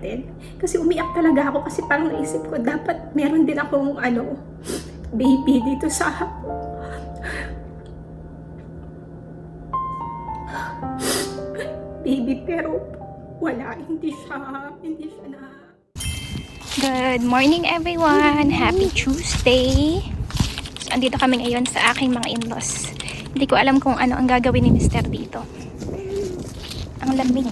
natin. Kasi umiyak talaga ako kasi parang naisip ko, dapat meron din akong baby dito sa baby, pero wala, hindi siya na. Good morning everyone! Happy Tuesday! So, andito kami ngayon sa aking mga in-laws. Hindi ko alam kung ano ang gagawin ni Mr. dito. Ang lamig.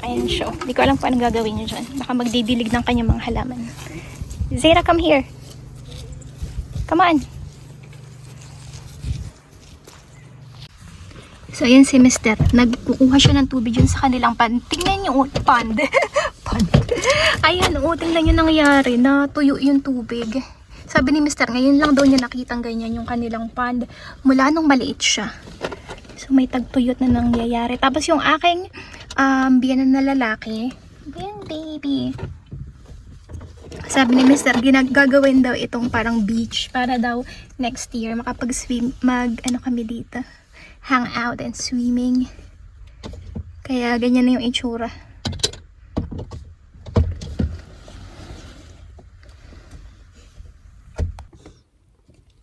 Ayan siya. Hindi ko alam kung anong gagawin niyo dyan. Baka magdidilig ng kanyang mga halaman. Zara, come here. Come on. So, ayan si Mr. Nagkukuha siya ng tubig yun sa kanilang pond. Tingnan nyo, pond. Pond. Ayan, tingnan nyo nangyari. Natuyo yung tubig. Sabi ni Mr. ngayon lang daw niya nakitang ganyan yung kanilang pond. Mula nung maliit siya. So, may tagtuyot na nangyayari. Tapos yung aking biyanan na lalaki. Ayan, baby. Sabi ni Mr. gagawin daw itong parang beach para daw next year makapag-swim, kami dito. Hang out and swimming. Kaya ganyan na yung itsura.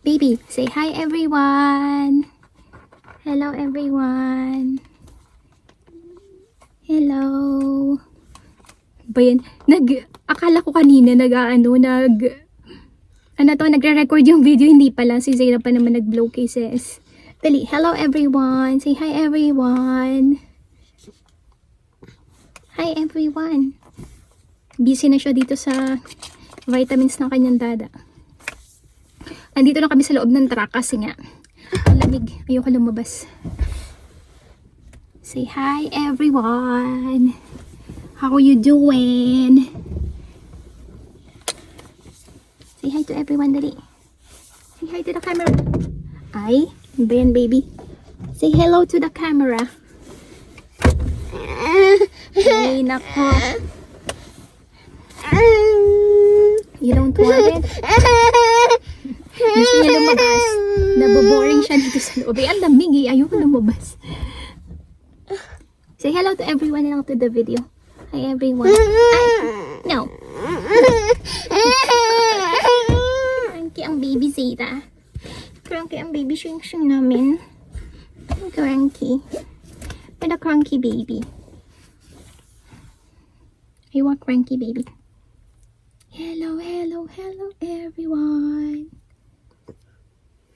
Baby, say hi everyone. Hello everyone. Hello. Bayan, akala ko kanina nagre-record yung video, hindi pala. Si Zara pa naman nag-blow kisses. Dali, hello everyone. Say hi everyone. Hi everyone. Busy na siya dito sa vitamins ng kanyang dada. Andito na kami sa loob ng truck kasi nga ang lamig. Ayoko lumabas. Say hi everyone. How are you doing? Say hi to everyone, dali. Say hi to the camera. Ay, ba yan, baby? Say hello to the camera. Ay, nako. You don't want it? Gusto niya lumabas. Naboboring siya dito sa loob. Ang lamig eh. Ayoko lumabas. Say hello to everyone and to the video. Hi everyone. Ay, no. Cranky ang baby Zeta. Cranky ang baby shing namin. Cranky. And a cranky baby. I want cranky baby. Hello, hello, hello everyone.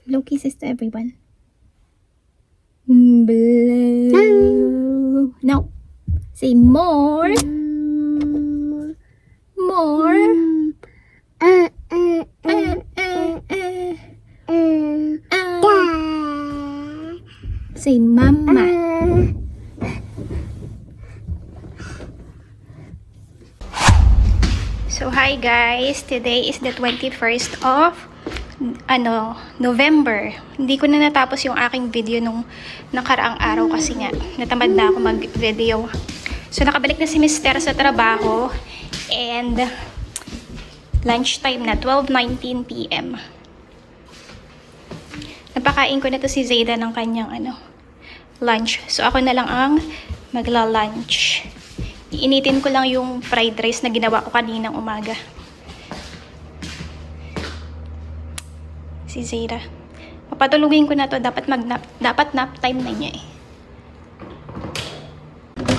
Blow kisses to everyone. Blow. No. Say more. More. Say mama. So hi guys, today is the 21st of November. Hindi ko na natapos yung aking video nung nakaraang araw kasi nga natamad na ako mag-video. So nakabalik na si Mr. sa trabaho and lunchtime na, 12:19 PM. Napakain ko na to si Zayda ng kanyang lunch. So ako na lang ang magla-lunch. Iinitin ko lang yung fried rice na ginawa ko kaninang umaga. Si Zayda. Papatulugin ko na to. Dapat nap time na niya eh.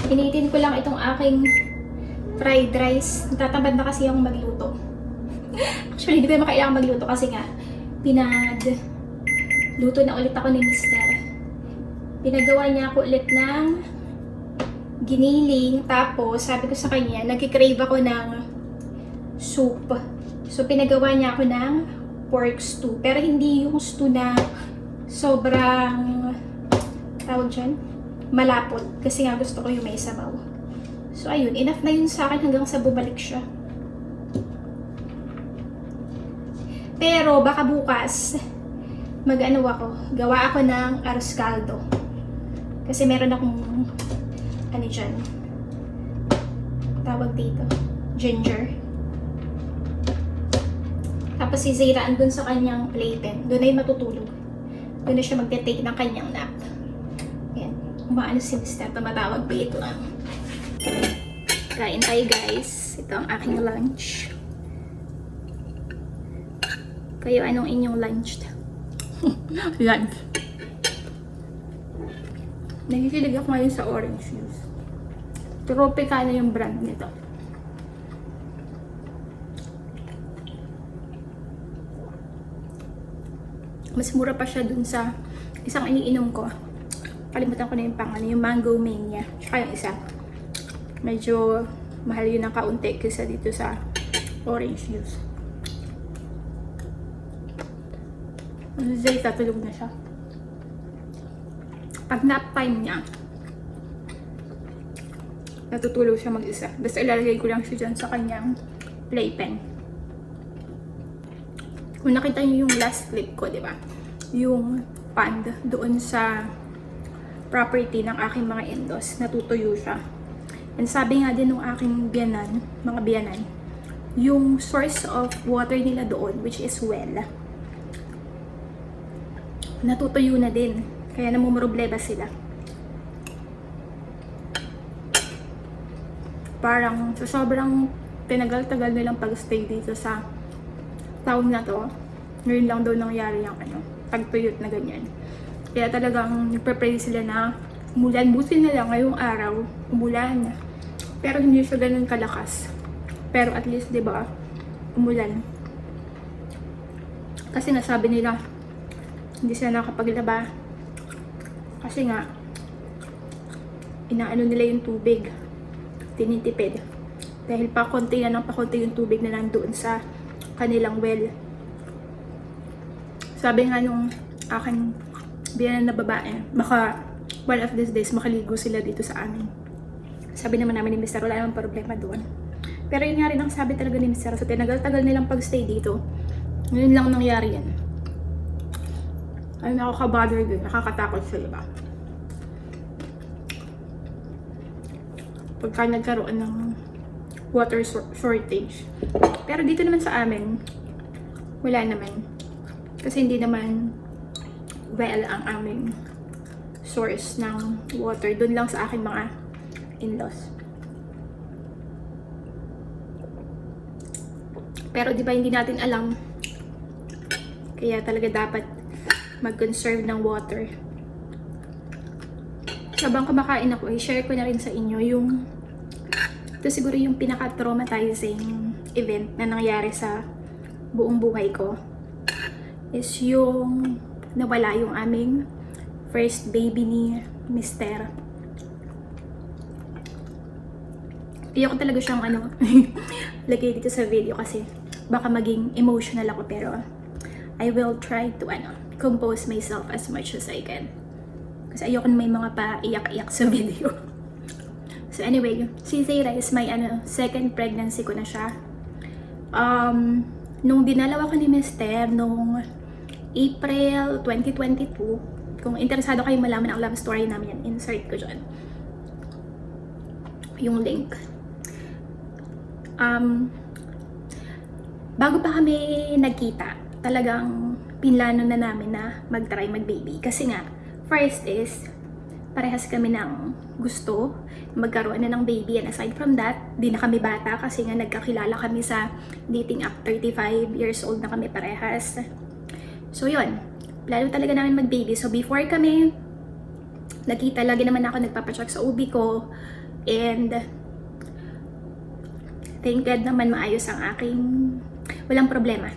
Initin ko lang itong aking fried rice. Natatamad na kasi akong magluto. Actually, hindi ko na makailangan magluto kasi nga luto na ulit ako ni Mr. Pinagawa niya ako ulit ng giniling. Tapos, sabi ko sa kanya, nagkikrave ako ng soup. So, pinagawa niya ako ng pork stew. Pero hindi yung stew na sobrang tawag dyan, malapot. Kasi nga gusto ko yung may sabaw. So, ayun. Enough na yun sa akin hanggang sa bumalik siya. Pero, baka bukas, gawa ako ng arroz caldo. Kasi meron akong, dyan, tawag dito, ginger. Tapos si Zayra andun sa kanyang playpen. Doon ay matutulog. Doon na siya magte-take ng kanyang nap. Ayan. umaano si Mr. Tumatawag pa ito lang. Kain tayo guys. Ito ang aking lunch. Kayo, anong inyong lunch? Lunch. Nakikilig ako ngayon sa orange juice. Tropicana yung brand nito. Mas mura pa siya dun sa isang iniinom ko. Kalimutan ko na yung pangalan, yung Mango Mania. Tsaka yung isa. Medyo mahal yun ng kaunti kaysa dito sa orange juice. Zay, tatulog na siya. Pag nap time niya, natutulog siya mag-isa. Basta ilalagay ko lang siya dyan sa kanyang playpen. Kung nakita niyo yung last clip ko, di ba? Yung pond doon sa property ng aking mga in-laws, natutuyo siya. And sabi nga din ng aking biyanan, mga biyanan, yung source of water nila doon, which is well, natutuyo na din. Kaya namumroblema sila. Parang sa sobrang tinagal-tagal nilang pag-stay dito sa town na to, ngayon lang daw nangyari yung tagtuyot na ganyan. Kaya talagang nagpe-pray sila na umulan. Buti na lang ngayong araw, umulan. Pero hindi siya ganun kalakas. Pero at least, di ba, umulan. Kasi nasabi nila, hindi sila nakapaglaba. Kasi nga, inaano nila yung tubig. Tinitipid. Dahil pa konti yung tubig na nandoon sa kanilang well. Sabi nga nung aking biyanan na babae, baka one of these days makaligo sila dito sa amin. Sabi naman namin ni Mr. wala namang problema doon. Pero yun nga rin ang sabi talaga ni Mr. sa tinagal-tagal nilang pagstay dito, ngayon lang nangyari yan. Ay, nakaka-bother din. Nakakatakot siya, diba? Pagka nagkaroon ng water shortage. Pero dito naman sa amin, wala naman. Kasi hindi naman well ang aming source ng water. Doon lang sa aking mga in-laws. Pero diba hindi natin alam. Kaya talaga dapat mag-conserve ng water. Habang kumakain ako, i-share ko na rin sa inyo yung ito siguro yung pinaka-traumatizing event na nangyari sa buong buhay ko is yung nawala yung aming first baby ni Mr. Iyak ko talaga siyang lagay dito sa video kasi baka maging emotional ako, pero I will try to compose myself as much as I can. Kasi ayoko na may mga pa-iyak-iyak sa video. So anyway, si Zayra is my second pregnancy ko na siya. Nung dinalaw ako ni Mr. nung April 2022, kung interesado kayo malaman ang love story namin yan, insert ko dyan yung link. Bago pa kami nagkita, talagang pinlano na namin na mag-try mag-baby. Kasi nga, first is, parehas kami ng gusto magkaroon na ng baby. And aside from that, di na kami bata kasi nga nagkakilala kami sa dating app. 35 years old na kami parehas. So yun, plano talaga namin mag-baby. So before kami nagkita, lagi naman ako nagpapacheck sa OB ko. And thank God naman maayos ang aking, walang problema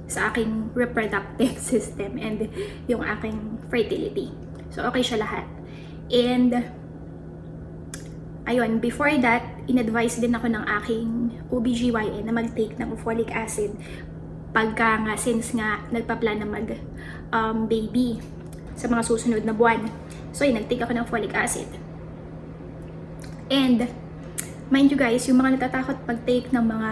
sa aking reproductive system and yung aking fertility. So, okay siya lahat. And, ayun, before that, in-advise din ako ng aking OBGYN na mag-take ng folic acid pagka nga, since nga, nagpa-plan na mag-baby sa mga susunod na buwan. So, yun, nag-take ako ng folic acid. And, mind you guys, yung mga natatakot pag-take ng mga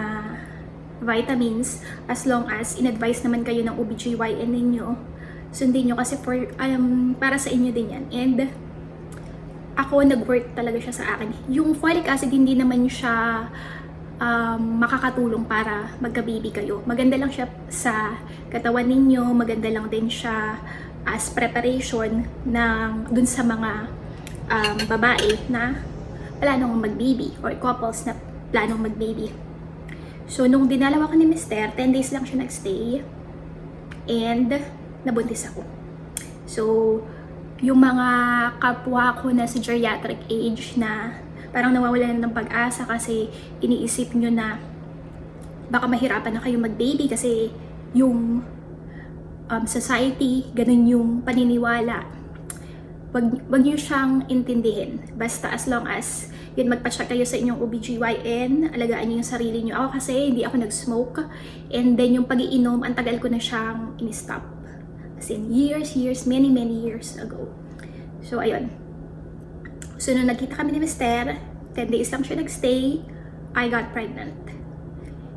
vitamins, as long as in-advise naman kayo ng OBGYN ninyo, sundin nyo kasi para sa inyo din yan. And ako, nag-work talaga siya sa akin. Yung folic acid, hindi naman siya makakatulong para magka-baby kayo. Maganda lang siya sa katawan ninyo, maganda lang din siya as preparation dun sa mga babae na planong mag-baby or couples na planong mag-baby. So, nung dinalaw ako ni Mister, 10 days lang siya nagstay and nabuntis ako. So, yung mga kapwa ko na sa geriatric age na parang nawawalan ng pag-asa kasi iniisip nyo na baka mahirapan na kayo mag-baby kasi yung society, ganun yung paniniwala. Wag nyo siyang intindihin. Basta as long as yun, magpa-check kayo sa inyong OBGYN, alagaan nyo yung sarili nyo. Ako kasi hindi ako nag-smoke, and then yung pag-iinom, ang tagal ko na siyang in-stop. As in years, many years ago. So ayun. So nung nagkita kami ni Mister, 10 days lang siya nagstay, I got pregnant.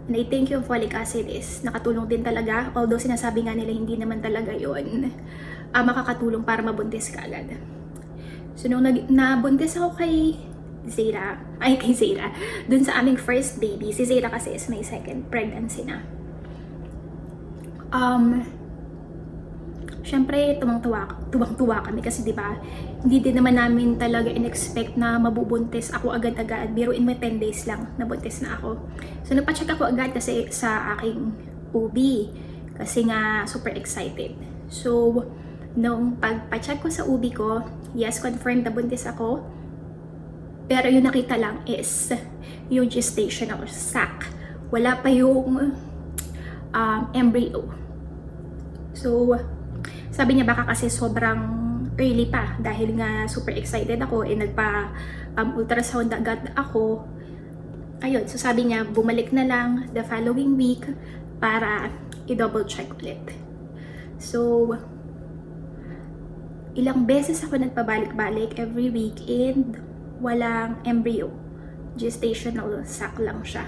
And I think yung folic acid is nakatulong din talaga, although sinasabi nga nila hindi naman talaga yun makakatulong para mabuntis ka agad. So nung nabuntis ako kay Zayra, dun sa aming first baby, si Zayra kasi is may second pregnancy na. Syempre, tuwang-tuwa kami kasi 'di ba? Hindi din naman namin talaga in-expect na mabubuntis ako agad-agad. Biruin mo 10 days lang nabuntis na ako. So nagpa-check ako agad kasi sa aking OB kasi nga super excited. So nung pagpa-check ko sa OB ko, yes, confirmed na buntis ako. Pero yung nakita lang is yung gestational sac. Wala pa yung embryo. So, sabi niya baka kasi sobrang early pa dahil nga super excited ako nagpa-ultrasound agad ako. Ayun, so sabi niya bumalik na lang the following week para i-double check ulit. So, ilang beses ako nagpabalik-balik every week and walang embryo. Gestational sac lang siya.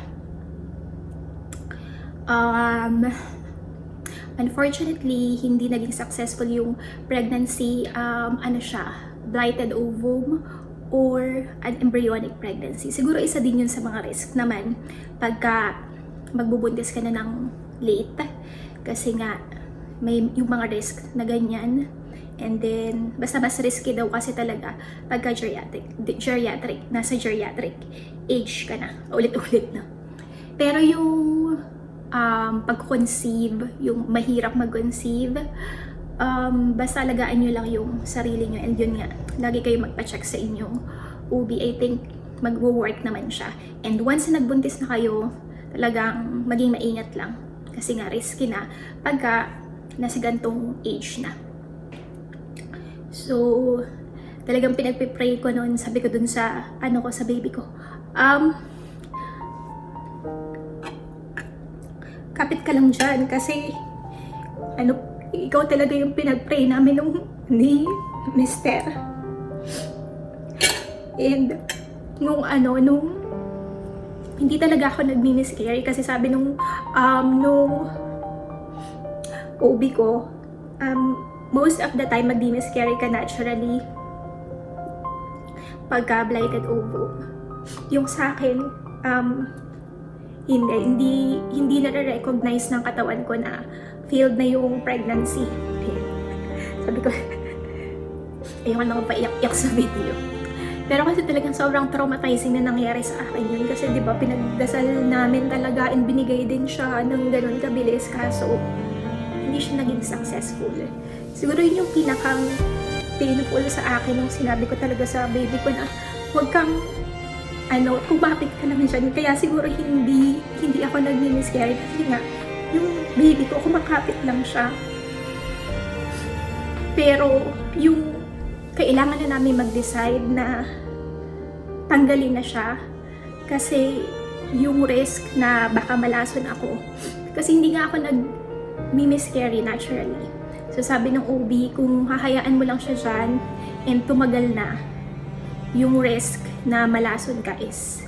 Unfortunately, hindi naging successful yung pregnancy. Blighted ovum or an embryonic pregnancy. Siguro isa din yun sa mga risk naman pagka magbubuntis ka na ng late. Kasi nga, may yung mga risk na ganyan. And then, basta mas risky daw kasi talaga pagka geriatric, nasa geriatric age ka na, ulit-ulit na. Pero yung pag-conceive, yung mahirap mag-conceive, basta alagaan nyo lang yung sarili nyo, and yun nga, lagi kayo magpa-check sa inyong OB. I think mag-work naman siya. And once na nagbuntis na kayo, talagang maging maingat lang. Kasi nga risky na pagka nasa gantong age na. So, talagang pinagpipray ko noon, sabi ko dun sa, sa baby ko. Kapit ka lang dyan kasi, ikaw talaga yung pinagpray namin ni Mister. And, nung hindi talaga ako nag-miscarry kasi sabi nung OB ko, most of the time mag-miscarry ka naturally pagka blighted ovum. Yung sa akin, hindi na-recognize ng katawan ko na failed na yung pregnancy. Sabi ko, ayoko na akong paiyak-iyak sa video. Pero kasi talagang sobrang traumatizing na nangyari sa akin yun. Kasi di ba pinagdasal namin talaga and binigay din siya ng ganun kabilis. Kaso, hindi siya naging successful. Siguro yun yung pinakang painful sa akin nung sinabi ko talaga sa baby ko na huwag kang kumapit ka naman dyan. Kaya siguro hindi ako nag-miscarry kasi nga yung baby ko kumakapit lang siya. Pero yung kailangan na namin mag-decide na tanggalin na siya kasi yung risk na baka malason ako. Kasi hindi nga ako nag-miscarry naturally. So sabi ng OB, kung hahayaan mo lang siya dyan and tumagal na, yung risk na malason ka is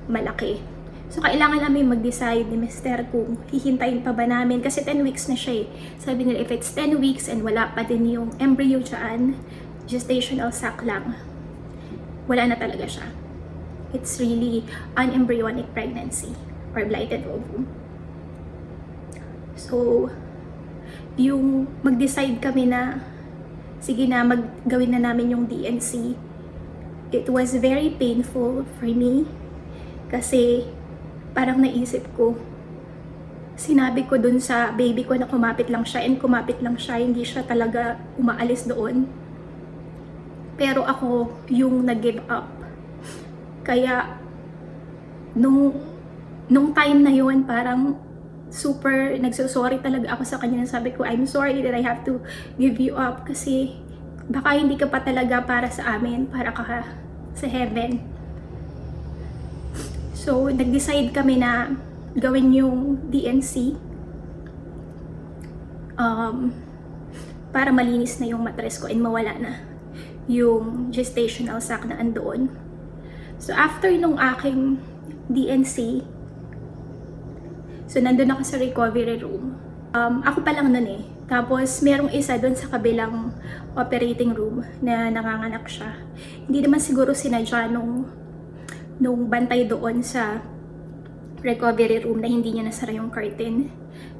malaki. So kailangan namin mag-decide ni Mister kung hihintayin pa ba namin kasi 10 weeks na siya eh. Sabi nila if it's 10 weeks and wala pa din yung embryo dyan, gestational sac lang, wala na talaga siya. It's really an embryonic pregnancy or blighted ovum. So, yung mag-decide kami na sige na, maggawin na namin yung DNC it was very painful for me kasi parang naisip ko, sinabi ko dun sa baby ko na kumapit lang siya, hindi siya talaga umaalis doon. Pero ako yung nag-give up. Kaya nung time na yun, parang super nagsusorry talaga ako sa kanya. Sabi ko, I'm sorry that I have to give you up kasi baka hindi ka pa talaga para sa amin, para ka sa heaven. So, nag-decide kami na gawin yung DNC para malinis na yung mattress ko and mawala na yung gestational sac na andoon. So, after nung aking DNC, so nandun ako sa recovery room. Ako pa lang nun eh. Tapos, merong isa doon sa kabilang operating room na nanganganak siya. Hindi naman siguro sinadya nung bantay doon sa recovery room na hindi niya nasara yung curtain.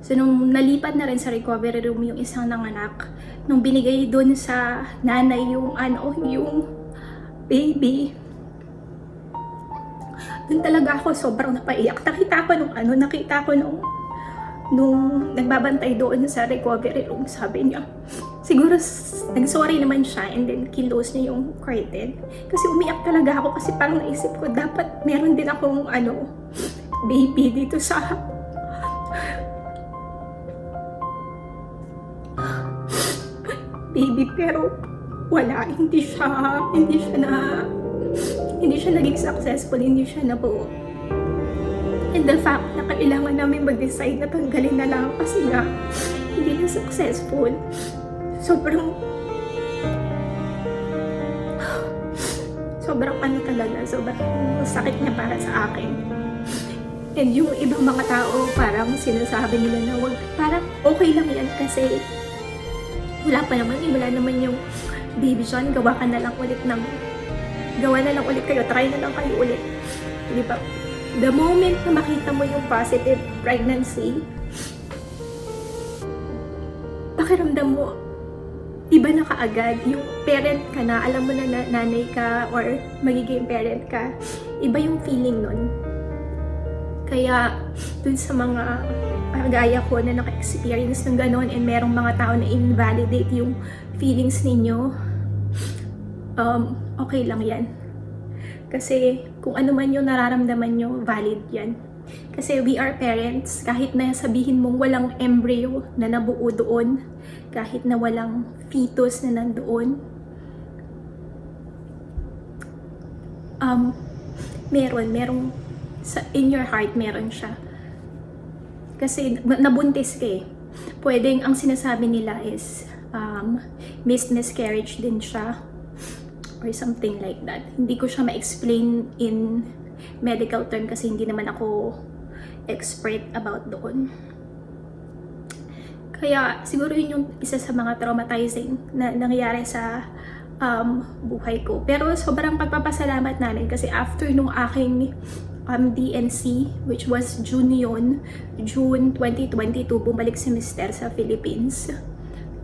So, nung nalipat na rin sa recovery room yung isang nanganak, nung binigay doon sa nanay yung baby, doon talaga ako sobrang napaiyak. Nakita ko nung nagbabantay doon sa recovery room, sabi niya, siguro nag-sorry naman siya and then kinlose niya yung curtain. Kasi umiyak talaga ako kasi parang naisip ko, dapat meron din akong baby dito sa baby, pero wala, hindi siya naging successful, hindi siya nabuo. And the fact na kailangan namin mag-decide na tanggalin na lang kasi nga hindi na successful, sobrang sakit niya para sa akin. And yung ibang mga tao parang sinasabi nila na wag, parang okay lang yan kasi wala naman yung baby John, gawa na lang ulit kayo, try na lang kayo ulit, di ba? The moment na makita mo yung positive pregnancy, pakiramdam mo iba na kaagad. Yung parent ka na, alam mo na nanay ka or magiging parent ka, iba yung feeling nun. Kaya dun sa mga gaya ko na naka-experience ng ganon and merong mga tao na invalidate yung feelings ninyo, okay lang yan. Kasi kung ano man yung nararamdaman nyo, valid yan. Kasi we are parents, kahit na sabihin mong walang embryo na nabuo doon, kahit na walang fetus na nandoon, merong in your heart, meron siya. Kasi nabuntis ka eh. Pwedeng ang sinasabi nila is miscarriage din siya or something like that. Hindi ko siya ma-explain in medical term kasi hindi naman ako expert about doon. Kaya siguro yun yung isa sa mga traumatizing na nangyari sa buhay ko. Pero sobrang pagpapasalamat namin kasi after nung aking DNC, which was June 2022, bumalik si Mr. sa Philippines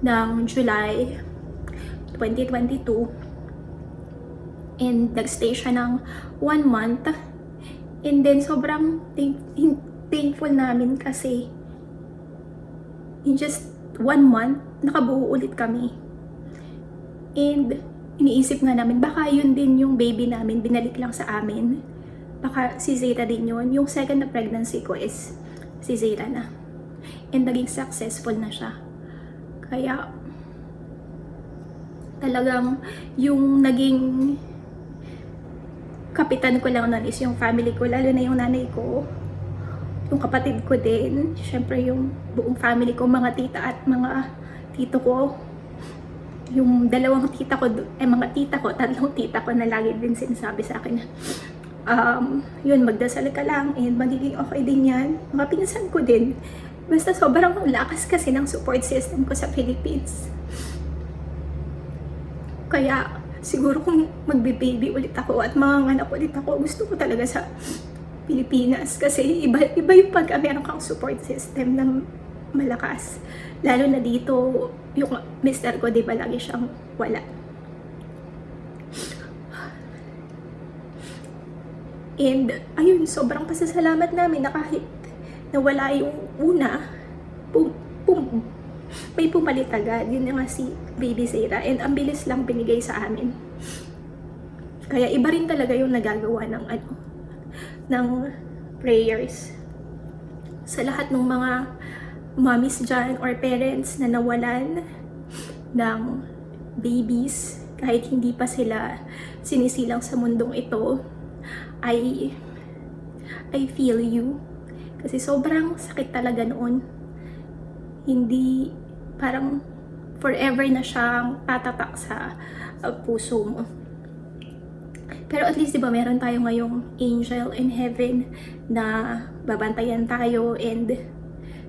ng July 2022. And nagstay siya ng 1 month. And then sobrang thankful namin kasi in just 1 month, nakabuo ulit kami. And iniisip nga namin, baka yun din yung baby namin, binalik lang sa amin. Baka si Zeta din yun. Yung second na pregnancy ko is si Zeta na. And naging successful na siya. Kaya talagang yung naging kapitan ko lang nun is yung family ko, lalo na yung nanay ko, yung kapatid ko din, syempre yung buong family ko, mga tita at mga tito ko, yung dalawang tita ko, tatlong tita ko na lagi din sinasabi sa akin na yun, magdasal ka lang and magiging okay din yan. Mga pinsan ko din, basta sobrang lakas kasi ng support system ko sa Philippines. Kaya siguro kung magbe-baby ulit ako at manganganak ulit ako, gusto ko talaga sa Pilipinas kasi iba yung pagka meron kang support system na malakas. Lalo na dito, yung mister ko, di ba, lagi siyang wala. And ayun, sobrang pasasalamat namin na kahit nawala yung una, may pumalit agad. Yun na nga si Baby Zara. And ang bilis lang binigay sa amin. Kaya iba rin talaga yung nagagawa ng prayers sa lahat ng mga mommies dyan or parents na nawalan ng babies kahit hindi pa sila sinisilang sa mundong ito. I feel you. Kasi sobrang sakit talaga noon. Hindi, parang forever na siyang tatatak sa puso mo. Pero at least, di ba, meron tayo ngayong angel in heaven na babantayan tayo, and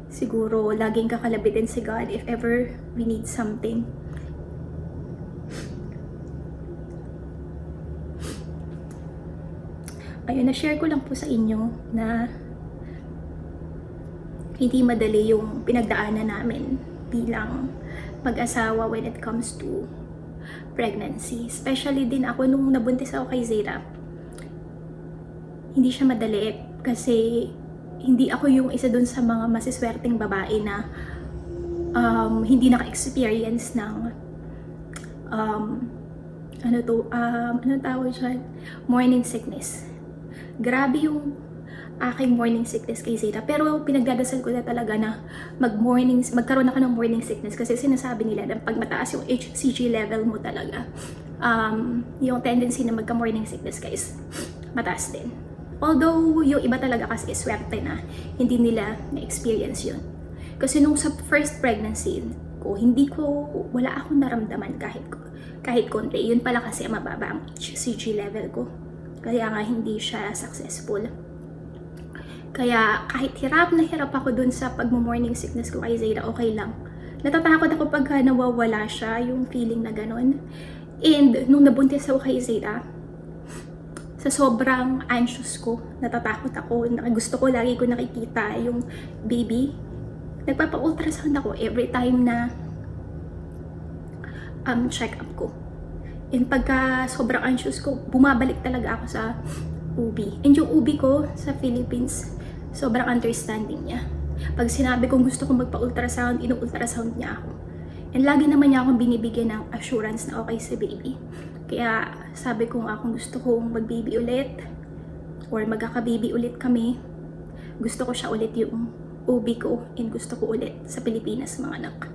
siguro laging kakalabitin si God if ever we need something. Ayun, na-share ko lang po sa inyo na hindi madali yung pinagdaanan namin bilang mag-asawa when it comes to pregnancy. Especially din ako nung nabuntis ako kay Zara. Hindi siya madali kasi hindi ako yung isa dun sa mga masiswerteng babae na hindi naka-experience ng anong tawag dyan? Morning sickness. Grabe yung aking morning sickness kay Zara. Pero pinagdadasal ko na talaga na magkaroon ako ng morning sickness kasi sinasabi nila na pag mataas yung HCG level mo talaga, yung tendency na magka-morning sickness guys, mataas din. Although, yung iba talaga kasi swerte na hindi nila na-experience yun. Kasi nung sa first pregnancy ko, wala akong naramdaman kahit konti. Yun pala kasi mababa ang HCG level ko. Kaya nga hindi siya successful. Kaya kahit hirap na hirap ako dun sa pag-morning sickness ko kay Zara, okay lang. Natatakot ako pagka nawawala siya, yung feeling na ganun. And nung nabuntis ako kay Zara, sa sobrang anxious ko, natatakot ako, gusto ko lagi ko nakikita yung baby. Nagpapa-ultrasound ako every time na check up ko. And pagka sobrang anxious ko, bumabalik talaga ako sa UB. And yung UB ko sa Philippines, sobrang understanding niya. Pag sinabi kong gusto kong magpa-ultrasound, inu-ultrasound niya ako. And lagi naman niya akong binibigyan ng assurance na okay si baby. Kaya sabi ko nga kung gusto kong mag-baby ulit or magkaka-baby ulit kami, gusto ko siya ulit yung UB ko and gusto ko ulit sa Pilipinas mga anak.